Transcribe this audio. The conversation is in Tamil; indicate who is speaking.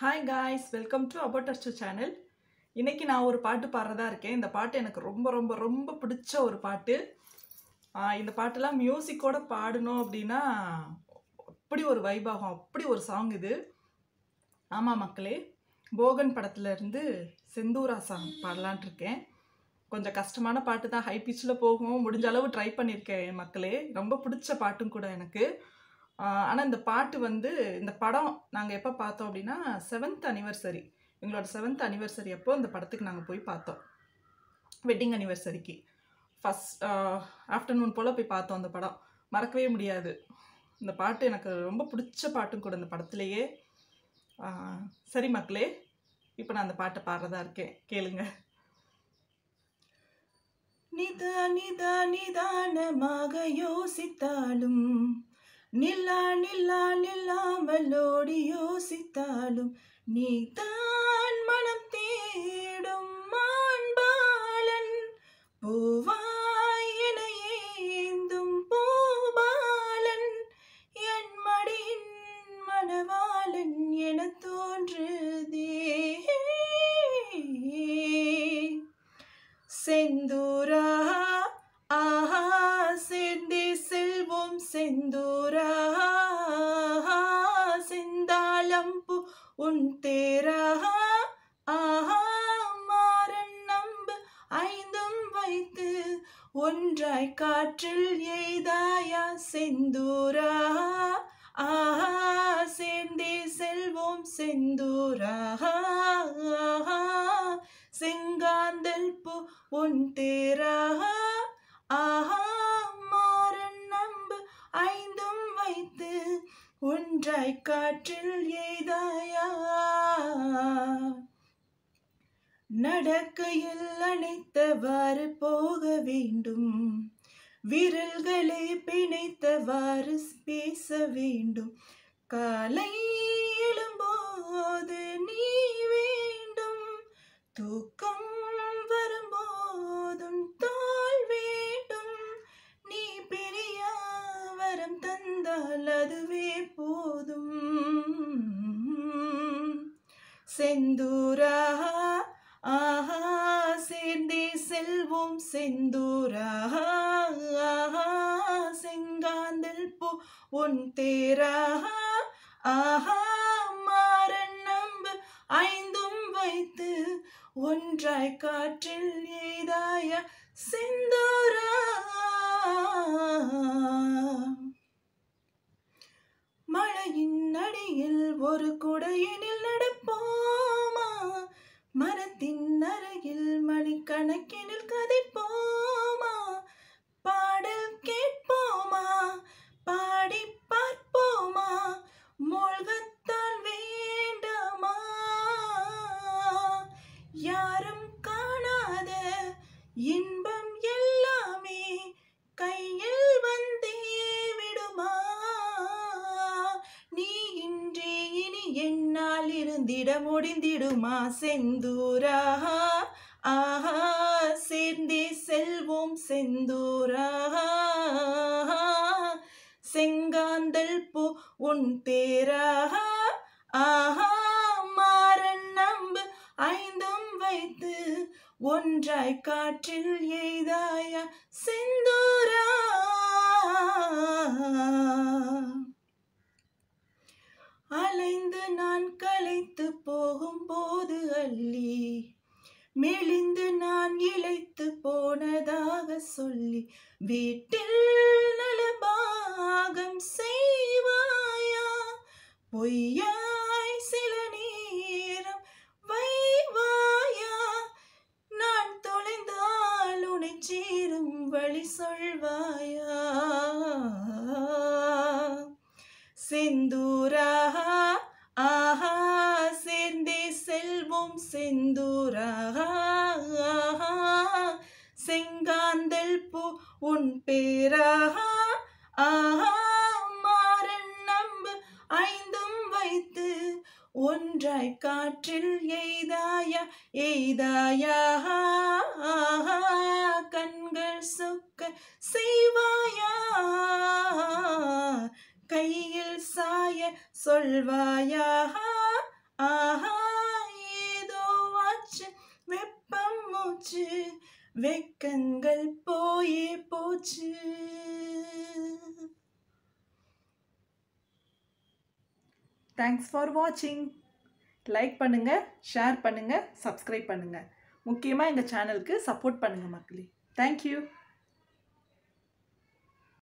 Speaker 1: Hi guys, welcome to About Us channel. இன்னைக்கு நான் ஒரு பாட்டு பாடுறதா இருக்கேன். இந்த பாட்டு எனக்கு ரொம்ப ரொம்ப ரொம்ப பிடிச்ச ஒரு பாட்டு. இந்த பாட்டெல்லாம் மியூசிக்கோட பாடணும் அப்படின்னா அப்படி ஒரு வைப் ஆகும். அப்படி ஒரு சாங் இது. ஆமா மக்களே, போகன் படத்துல இருந்து செந்தூரா சாங் பாடலான் இருக்கேன். கொஞ்சம் கஷ்டமான பாட்டு தான், ஹை பிச்சில் போகும். முடிஞ்ச அளவு ட்ரை பண்ணியிருக்கேன் மக்களே. ரொம்ப பிடிச்ச பாட்டும் கூட எனக்கு. ஆனால் இந்த பாட்டு வந்து இந்த படம் நாங்கள் எப்போ பார்த்தோம் அப்படின்னா 7th anniversary, எங்களோட 7th anniversary அப்போ இந்த படத்துக்கு நாங்கள் போய் பார்த்தோம். வெட்டிங் அனிவர்சரிக்கு ஃபஸ்ட் ஆஃப்டர்நூன் போல் போய் பார்த்தோம். அந்த படம் மறக்கவே முடியாது. இந்த பாட்டு எனக்கு ரொம்ப பிடிச்ச பாட்டும் கூட இந்த படத்துலேயே. சரி மக்களே, இப்போ நான் அந்த பாட்டை பாடுறதா இருக்கேன், கேளுங்க. நிதானமாக யோசித்தாலும், நில்லாமலோடி யோசித்தாலும், நீதான் மனம் தேடும் மான்பாலன், பூவாய் என ஏந்தும் பூபாலன், என் மடியின் மணவாளன் என தோன்றுதே. செந்தூரா ஆஹா, சேர்ந்தே செல்வோம் செந்தூரா, செந்தாளம்பு உன் தேரா, ஆஹா மாறன் நம்பு ஐந்தும் வைத்து ஒன்றாய் காற்றில் எய்தாயா செந்தூரா, ஆஹா சேர்ந்தே செல்வோம் செந்தூரா, செங்காந்தல் பூ உன் தேரா, ஆஹா மாறன் நம்பு ஐந்தும் வைத்து ஒன்றாய் காற்றில் எய்தாயா. நடக்கையில் அணைத்தவாறு போக வேண்டும், விரல்களை பிணைத்தவாறு பேச வேண்டும், காலை எழும்போது நீ வேண்டும், தூக்கம் வரும்போதும் தோல் வேண்டும், நீ பெரிய வரம் தந்தால் அதுவே போதும். செந்தூரா ஆஹா, சேர்ந்தே செல்வோம் செந்தூரா, செங்காந்தல் பூ உன் தேரா, ஆஹா மாறன் நம்பு ஐந்தும் வைத்து ஒன்றாய் காற்றில் எய்தாய செந்தூரா. மழையின் அடியில் ஒரு குடையினில் நடப்போமா, மரத்தின் அருகில் மணிக்கணக்கினில் கதைப்போமா, பாடல் கேட்போமா, பாடி பார்ப்போமா, மூழ்கத்தான் வேண்டாமா, யாரும் காணாத இன்பம் எல்லாமே கையில் வந்தே விடுமா, நீ இன்றி இனி என்னால் இருந்திட முடிந்திடுமா செந்தூரா, ஆஹா சேர்ந்தே செல்வோம் செந்தூரா, செங்காந்தல் பூ உன் தேரா, ஆஹா மாறன் நம்பு ஐந்தும் வைத்து ஒன்றாய் காற்றில் எய்தாய செந்தூரா. அலைந்து நான் களைத்து போகும்போது அள்ளி, மெலிந்து நான் இளைத்து போனதாக சொல்லி, வீட்டில் நலபாகம் செய்வாயா, பொய்யாய் சில நேரம் வைவாயா, நான் தொலைந்தால் உனை சேரும் வழி சொல்வாயா. செந்தூரா ஆஹா, சேர்ந்தே செல்வோம் செந்தூரா, செங்காந்தல் பூ உன் பேரா, ஆஹா மாறன் நம்பு ஐந்தும் வைத்து ஒன்றாய் காற்றில் எய்தாயா எய்தாயா, கண்கள் சொக்க செய்வாயா, கையில் சாய சொல்வாயா, ஆஹா வெக்கங்கள் போயே போச்சு. தேங்க்ஸ் ஃபார் வாட்சிங். லைக் பண்ணுங்கள், ஷேர் பண்ணுங்கள், சப்ஸ்கிரைப் பண்ணுங்கள். முக்கியமாக எங்கள் சேனலுக்கு சப்போர்ட் பண்ணுங்கள் மக்களே. தேங்க்யூ.